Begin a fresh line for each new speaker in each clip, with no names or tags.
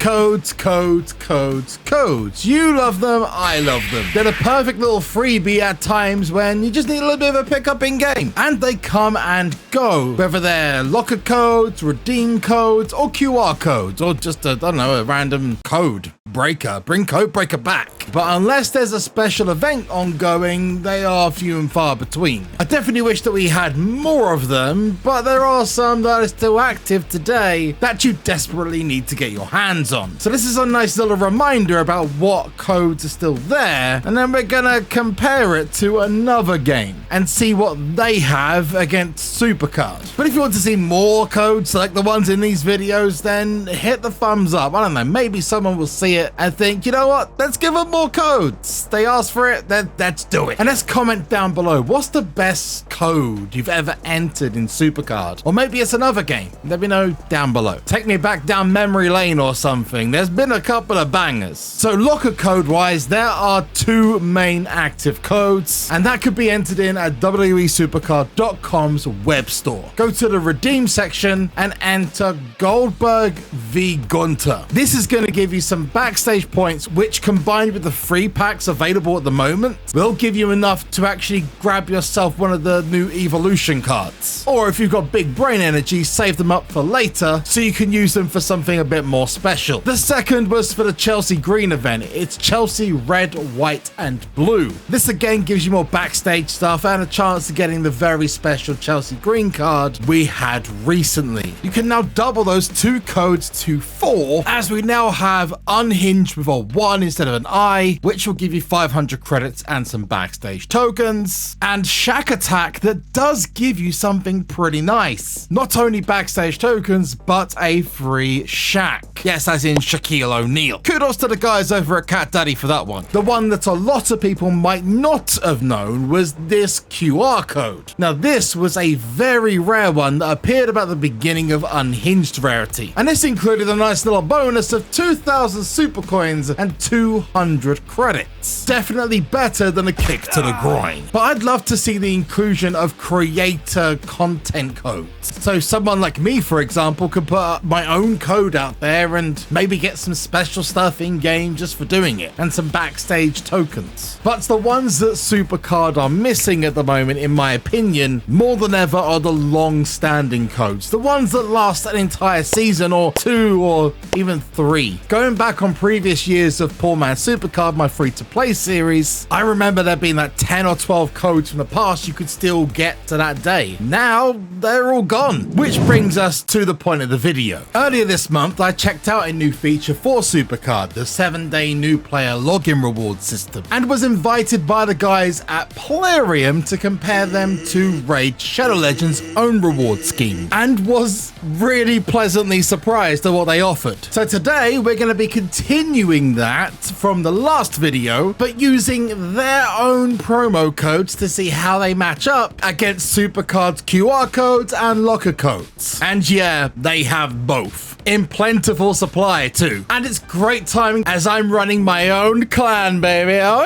Codes, codes, codes, codes. You love them, I love them. They're the perfect little freebie at times when you just need a little bit of a pickup in game. And they come and go, whether they're locker codes, redeem codes, or QR codes, or just a, I don't know, a random code breaker. Bring code breaker back. But unless there's a special event ongoing, they are few and far between. I definitely wish that we had more of them, but there are some that are still active today that you desperately need to get your hands on. So this is a nice little reminder about what codes are still there, and then we're gonna compare it to another game and see what they have against Supercard. But if you want to see more codes like the ones in these videos, then hit the thumbs up. I don't know, maybe someone will see it and think, you know what, let's give them more codes. They asked for it, then let's do it. And let's comment down below, what's the best code you've ever entered in Supercard? Or maybe it's another game. Let me know down below. Take me back down memory lane or something. There's been a couple of bangers. So locker code wise, there are 2 main active codes, and that could be entered in at WWESupercard.com's web store. Go to the redeem section and enter Goldberg v Gunter. This is going to give you some backstage points, which combined with the free packs available at the moment will give you enough to actually grab yourself one of the new evolution cards. Or if you've got big brain energy, save them up for later so you can use them for something a bit more special. The second was for the Chelsea Green event. It's Chelsea Red, White and Blue. This again gives you more backstage stuff and a chance of getting the very special Chelsea Green card we had recently. You can now double those 2 codes to 4, as we now have Unhinged with a 1 instead of an I, which will give you 500 credits and some backstage tokens, and Shack Attack that does give you something pretty nice. Not only backstage tokens, but a free Shaq. Yes, as in Shaquille O'Neal. Kudos to the guys over at Cat Daddy for that one. The one that a lot of people might not have known was this QR code. Now this was a very rare one that appeared about the beginning of Unhinged rarity, and this included a nice little bonus of 2,000 super coins and 200 credits. Definitely better than a kick to the groin. But I'd love to see the inclusion of creator content codes. So someone like me, for example, could put my own code out there and maybe get some special stuff in game just for doing it, and some backstage tokens. But the ones that Supercard are missing at the moment, in my opinion, more than ever, are the long-standing codes. The ones that last an entire season or 2 or even 3. Going back on previous years of Poor Man Supercard, my free-to-play series, I remember there being like 10 or 12 codes from the past you could still get to that day. Now they're all gone. Which brings us to the point of the video. Earlier this month, I checked out a new feature for Supercard, the 7-day new player login reward system, and was invited by the guys at Plarium to compare them to Raid Shadow Legends' own reward scheme, and was really pleasantly surprised at what they offered. So today we're going to be continuing that from the last video, but using their own promo codes to see how they match up against Supercard's QR codes and locker codes. And yeah, they have both in plentiful supply too. And it's great timing as I'm running my own clan, baby. Oh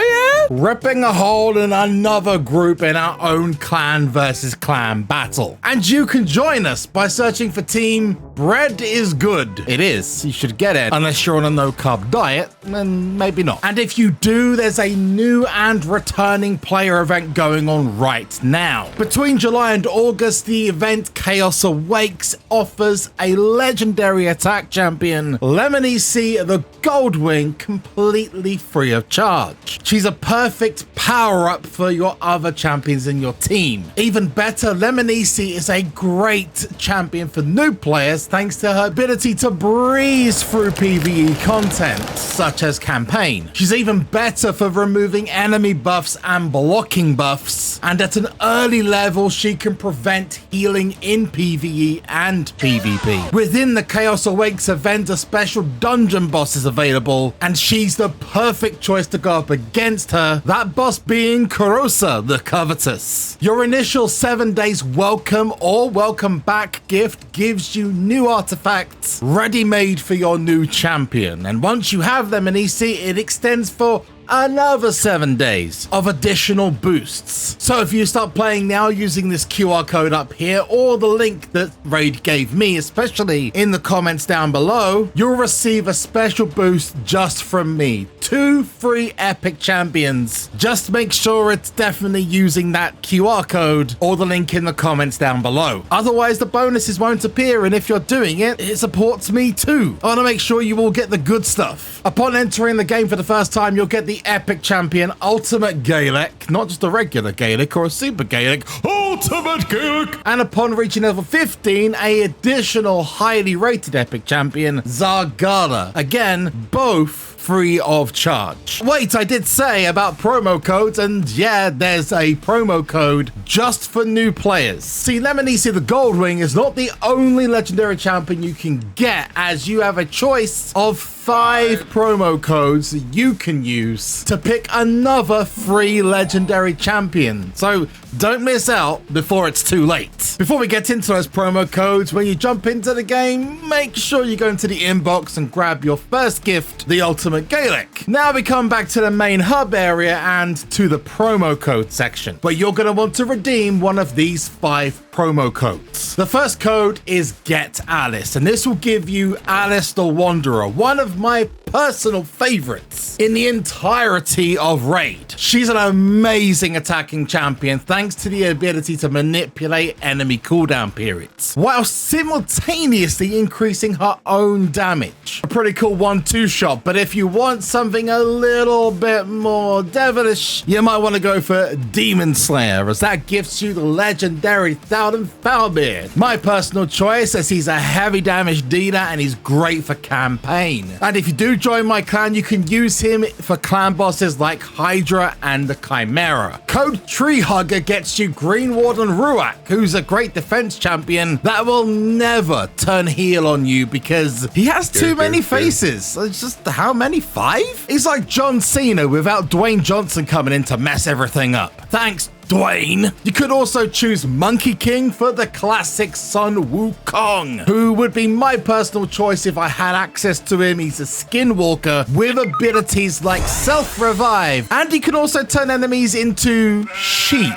yeah, ripping a hole in another group in our own clan versus clan battle. And you can join us by searching for Team Bread is Good. It is, you should get it, unless you're on a no carb diet, then maybe not. And if you do, there's a new and returning player event going on right now. Between July and August, the event Chaos Awakes offers a legendary attack champion, Leminisi the Gold-wing, completely free of charge. She's a perfect power-up for your other champions in your team. Even better, Leminisi is a great champion for new players thanks to her ability to breeze through PvE content, such as campaign. She's even better for removing enemy buffs and blocking buffs, and at an early level, she can prevent healing in PvE and PvP. Within the Chaos Awakes event, a special dungeon boss is available, and she's the perfect choice to go up against her, that boss being Kurosa the Covetous. Your initial 7 days welcome or welcome back gift gives you new artifacts ready-made for your new champion, and once you have them in EC, it extends for another 7 days of additional boosts. So if you start playing now using this QR code up here or the link that Raid gave me, especially in the comments down below, you'll receive a special boost just from me. 2 free epic champions. Just make sure it's definitely using that QR code or the link in the comments down below. Otherwise, the bonuses won't appear, and if you're doing it, it supports me too. I want to make sure you all get the good stuff. Upon entering the game for the first time, you'll get the epic champion Ultimate Galek, not just a regular Galek or a super Galek, Ultimate Galek. And upon reaching level 15, a additional highly rated epic champion Zargala. Again, both free of charge. Wait, I did say about promo codes, and yeah, there's a promo code just for new players. See, Leminisi the Gold-wing is not the only legendary champion you can get, as you have a choice of 5 promo codes you can use to pick another free legendary champion. So don't miss out before it's too late. Before we get into those promo codes, when you jump into the game, make sure you go into the inbox and grab your first gift, the Ultimate Galek. Now we come back to the main hub area and to the promo code section, where you're going to want to redeem one of these 5 promo codes. The first code is GETALICE, and this will give you Alice the Wanderer, one of my personal favorites in the entirety of Raid. She's an amazing attacking champion thanks to the ability to manipulate enemy cooldown periods, while simultaneously increasing her own damage. A pretty cool 1-2 shot, but if you want something a little bit more devilish, you might want to go for Demon Slayer, as that gives you the legendary Thousand Foulbeard. My personal choice, as he's a heavy damage dealer and he's great for campaign. And if you do join my clan, you can use him for clan bosses like Hydra and the Chimera. Code Tree Hugger gets you Green Warden Ruak, who's a great defense champion that will never turn heel on you because he has too many faces. It's just, how many? 5? He's like John Cena without Dwayne Johnson coming in to mess everything up. Thanks, Dwayne. You could also choose MONKEYKING for the classic son Wukong, who would be my personal choice if I had access to him. He's a skinwalker with abilities like self-revive, and he can also turn enemies into sheep.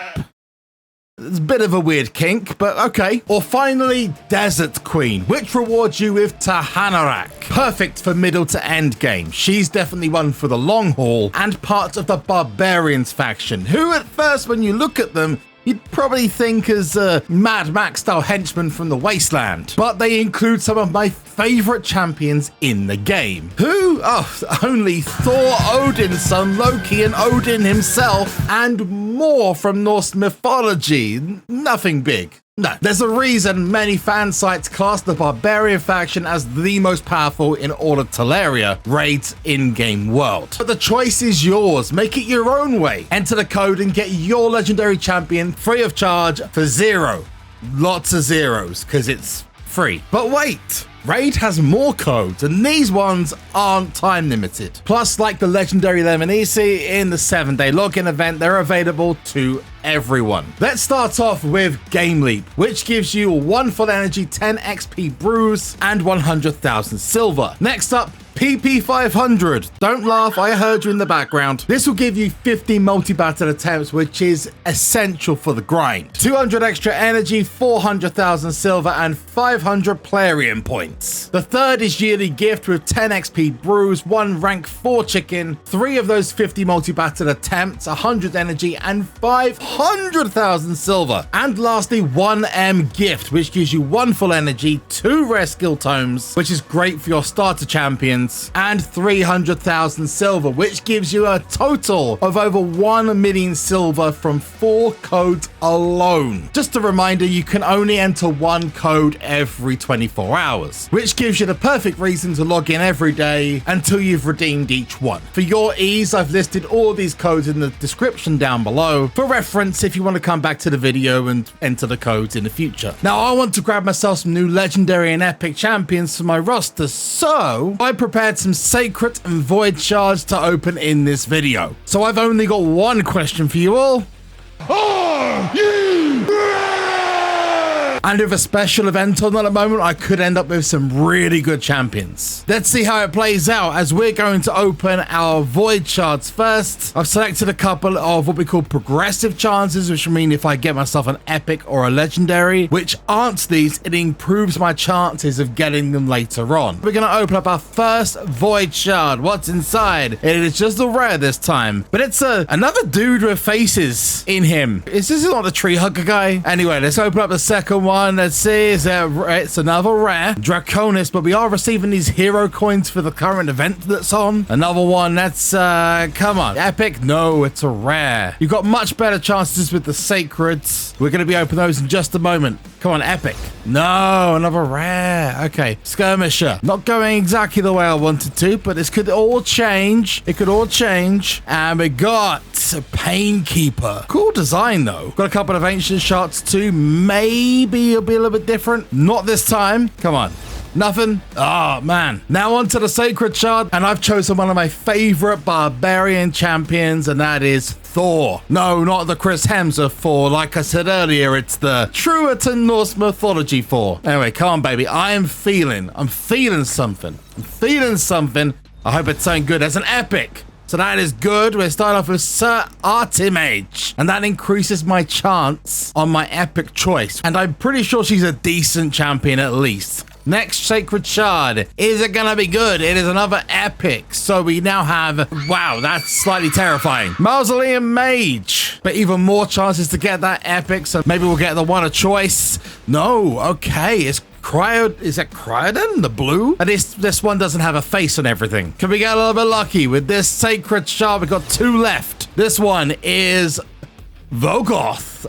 It's a bit of a weird kink, but okay. Or finally, Desert Queen, which rewards you with Tahanarak. Perfect for middle to end game. She's definitely one for the long haul, and part of the Barbarians faction, who at first when you look at them, you'd probably think as Mad Max style henchmen from the wasteland. But they include some of my favorite champions in the game. Who? Oh, only Thor, Odin's son, Loki, and Odin himself, and more from Norse mythology. Nothing big. No, there's a reason many fan sites class the Barbarian faction as the most powerful in all of Teleria, Raid's in-game world. But the choice is yours. Make it your own way. Enter the code and get your legendary champion free of charge for 0. Lots of zeros, because it's free. But wait! Raid has more codes, and these ones aren't time limited. Plus, like the legendary Leminisi in the 7-day login event, they're available to everyone. Let's start off with Game Leap, which gives you 1 full energy, 10 XP bruise, and 100,000 silver. Next up, PP500. Don't laugh, I heard you in the background. This will give you 50 multi-battle attempts, which is essential for the grind. 200 extra energy, 400,000 silver, and 500 Plarium points. The third is yearly gift with 10 XP bruise, 1 rank 4 chicken, 3 of those 50 multi-battle attempts, 100 energy, and 500,000 silver. And lastly, 1M gift, which gives you 1 full energy, 2 rare skill tomes, which is great for your starter champions, and 300,000 silver, which gives you a total of over 1 million silver from 4 codes alone. Just a reminder, you can only enter 1 code every 24 hours, which gives you the perfect reason to log in every day until you've redeemed each one. For your ease, I've listed all these codes in the description down below for reference if you want to come back to the video and enter the codes in the future. Now, I want to grab myself some new legendary and epic champions for my roster, so I prepared some sacred and void shards to open in this video. So I've only got one question for you all. Are you ready? And with a special event on at the moment, I could end up with some really good champions. Let's see how it plays out as we're going to open our void shards first. I've selected a couple of what we call progressive chances, which mean if I get myself an epic or a legendary, which aren't these, it improves my chances of getting them later on. We're going to open up our first void shard. What's inside? It is just a rare this time, but it's another dude with faces in him. Is this not the tree hugger guy? Anyway, let's open up the second one. Let's see. It's another rare Draconis, but we are receiving these hero coins for the current event that's on. Another one. That's come on, epic. No, it's a rare. You've got much better chances with the sacreds. We're going to be opening those in just a moment. Come on, epic. No, another rare. Okay, skirmisher. Not going exactly the way I wanted to, but this could all change. It could all change. And we got a Painkeeper. Cool design, though. Got a couple of ancient shards, too. Maybe it'll be a little bit different. Not this time. Come on. Nothing? Oh, man. Now onto the Sacred Shard, and I've chosen one of my favorite barbarian champions, and that is Thor. No, not the Chris Hemsworth Thor. Like I said earlier, it's the truer to Norse mythology Thor. Anyway, come on, baby. I'm feeling something. I'm feeling something. I hope it's something good. As an epic. So that is good. We're starting off with Sir Artimage, and that increases my chance on my epic choice. And I'm pretty sure she's a decent champion at least. Next Sacred Shard. Is it gonna be good? It is another epic. So we now have, wow, that's slightly terrifying. Mausoleum Mage. But even more chances to get that epic. So maybe we'll get the one of choice. No, okay, it's is that Cryodon, the blue? And this one doesn't have a face and everything. Can we get a little bit lucky with this Sacred Shard? We've got 2 left. This one is Vogoth.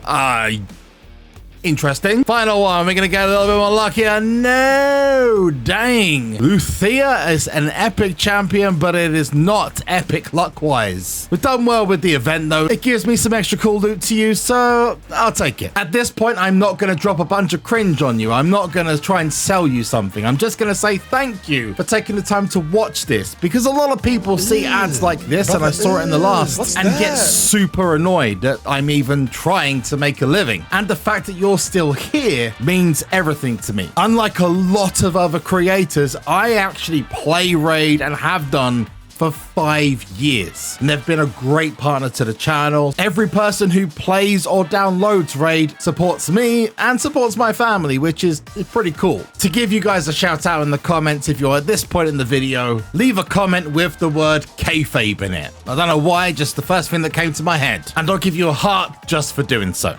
Interesting. Final one. We're going to get a little bit more luckier. No, dang. Luthea is an epic champion, but it is not epic luck-wise. We've done well with the event, though. It gives me some extra cool loot to use, so I'll take it. At this point, I'm not going to drop a bunch of cringe on you. I'm not going to try and sell you something. I'm just going to say thank you for taking the time to watch this, because a lot of people see ads like this, and I saw it in the last, and get super annoyed that I'm even trying to make a living. And the fact that you're still here means everything to me. Unlike a lot of other creators, I actually play Raid and have done for 5 years, and they've been a great partner to the channel. Every person who plays or downloads Raid supports me and supports my family, which is pretty cool. To give you guys a shout out in the comments, if you're at this point in the video, leave a comment with the word kayfabe in it. I don't know why, just the first thing that came to my head, and I'll give you a heart just for doing so.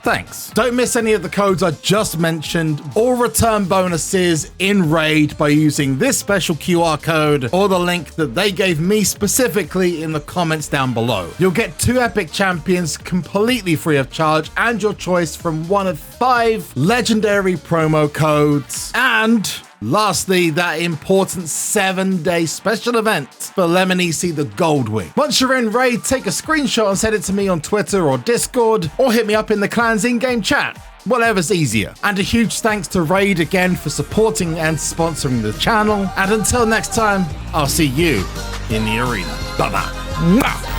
Thanks. Don't miss any of the codes I just mentioned or return bonuses in Raid by using this special QR code or the link that they gave me specifically in the comments down below. You'll get 2 epic champions completely free of charge and your choice from one of 5 legendary promo codes. And lastly, that important 7-day special event for Leminisi the Gold-wing. Once you're in Raid, take a screenshot and send it to me on Twitter or Discord, or hit me up in the clan's in-game chat. Whatever's easier. And a huge thanks to Raid again for supporting and sponsoring the channel. And until next time, I'll see you in the arena. Bye-bye.